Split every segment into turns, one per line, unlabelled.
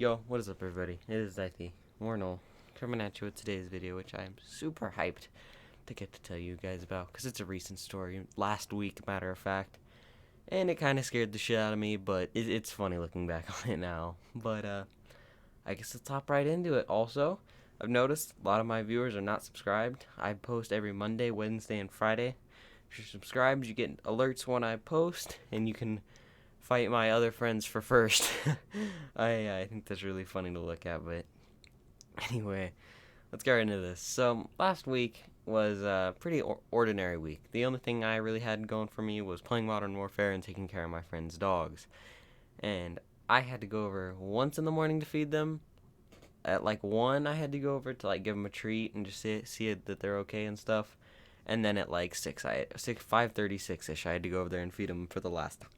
Yo, what is up, everybody? It is Zythy Warnell coming at you with today's video, which I'm super hyped to get to tell you guys about because it's a recent story, last week, matter of fact, and it kind of scared the shit out of me, but it's funny looking back on it now. But I guess let's hop right into it. Also, I've noticed a lot of my viewers are not subscribed. I post every Monday, Wednesday, and Friday. If you're subscribed, you get alerts when I post, and you can fight my other friends for first. I think that's really funny to look at, but anyway, let's get right into this. So last week was a pretty ordinary week. The only thing I really had going for me was playing Modern Warfare and taking care of my friends' dogs. And I had to go over once in the morning to feed them. At like 1, I had to go over to like give them a treat and just see that they're okay and stuff. And then at like 5:36ish, I had to go over there and feed them for the last time.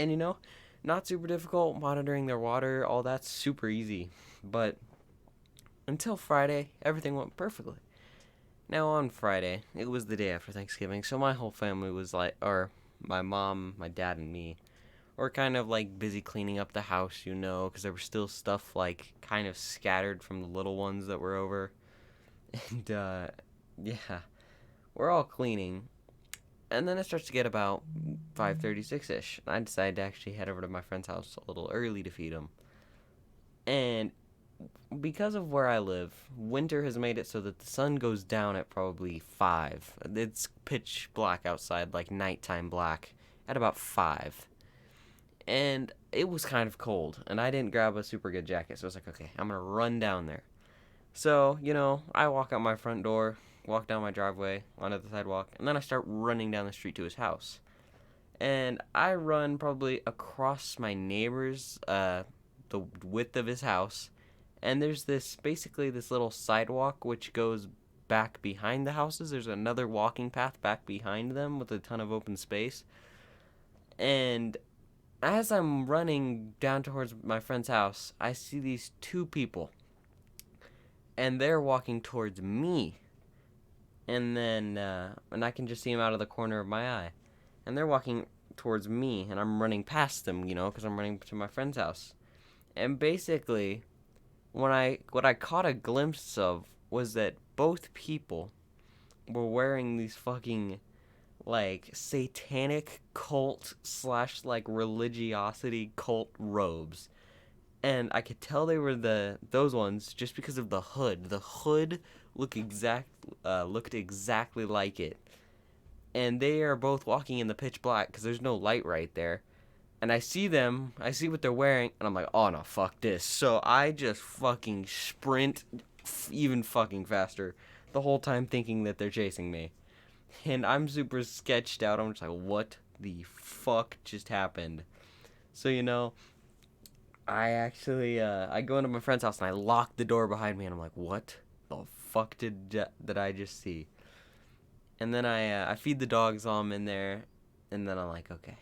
And not super difficult, monitoring their water, all that's super easy. But until Friday, everything went perfectly. Now on Friday, it was the day after Thanksgiving, so my whole family was like, or my mom, my dad, and me, were kind of like busy cleaning up the house, because there was still stuff like kind of scattered from the little ones that were over. And yeah, we're all cleaning. And then it starts to get about 5:36ish. I decided to actually head over to my friend's house a little early to feed him. And because of where I live, winter has made it so that the sun goes down at probably 5. It's pitch black outside, like nighttime black, at about 5. And it was kind of cold, and I didn't grab a super good jacket, so I was like, okay, I'm going to run down there. So, I walk out my front door, walk down my driveway, onto the sidewalk, and then I start running down the street to his house. And I run probably across my neighbor's, the width of his house, and there's basically this little sidewalk which goes back behind the houses. There's another walking path back behind them with a ton of open space. And as I'm running down towards my friend's house, I see these two people, and they're walking towards me. And then, and I can just see them out of the corner of my eye. And they're walking towards me, and I'm running past them, because I'm running to my friend's house. And basically, what I caught a glimpse of was that both people were wearing these fucking, like, satanic cult / like religiosity cult robes. And I could tell they were those ones just because of the hood. The hood looked exactly like it. And they are both walking in the pitch black because there's no light right there. And I see what they're wearing, and I'm like, oh no, fuck this. So I just fucking sprint even fucking faster the whole time thinking that they're chasing me. And I'm super sketched out. I'm just like, what the fuck just happened? So, I actually, I go into my friend's house and I lock the door behind me, and I'm like, what the fuck did I just see? And then I feed the dogs while I'm in there, and then I'm like, okay,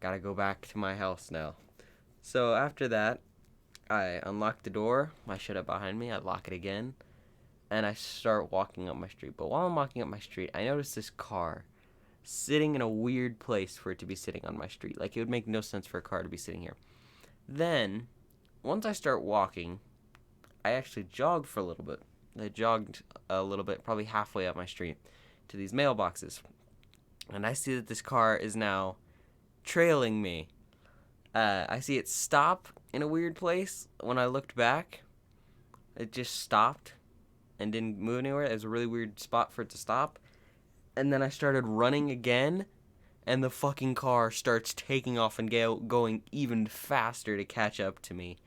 gotta go back to my house now. So after that, I unlock the door, I shut it behind me, I lock it again, and I start walking up my street. But while I'm walking up my street, I notice this car sitting in a weird place for it to be sitting on my street. Like, it would make no sense for a car to be sitting here. Then, once I start walking, I actually jogged for a little bit. I jogged a little bit, probably halfway up my street, to these mailboxes. And I see that this car is now trailing me. I see it stop in a weird place. When I looked back, it just stopped and didn't move anywhere. It was a really weird spot for it to stop. And then I started running again, and the fucking car starts taking off and going even faster to catch up to me.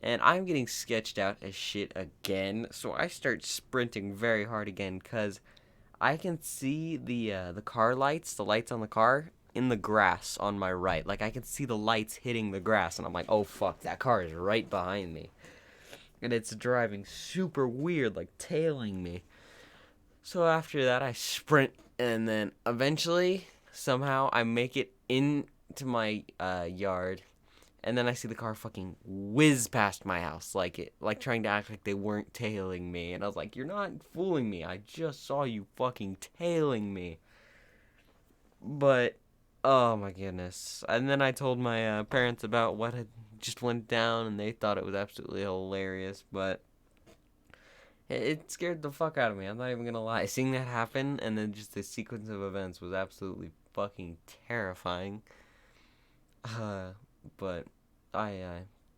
And I'm getting sketched out as shit again, so I start sprinting very hard again, because I can see the car lights, the lights on the car, in the grass on my right. Like, I can see the lights hitting the grass, and I'm like, oh fuck, that car is right behind me. And it's driving super weird, like tailing me. So after that, I sprint, and then eventually, somehow, I make it into my yard, and then I see the car fucking whiz past my house, like trying to act like they weren't tailing me. And I was like, you're not fooling me. I just saw you fucking tailing me. But, oh my goodness. And then I told my parents about what had just went down, and they thought it was absolutely hilarious, but it scared the fuck out of me. I'm not even gonna lie. Seeing that happen, and then just the sequence of events was absolutely fucking terrifying. Uh, but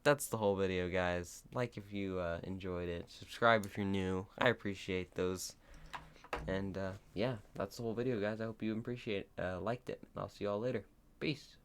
that's the whole video, guys. Like if you enjoyed it. Subscribe if you're new. I appreciate those. And yeah, that's the whole video, guys. I hope you liked it. I'll see y'all later. Peace.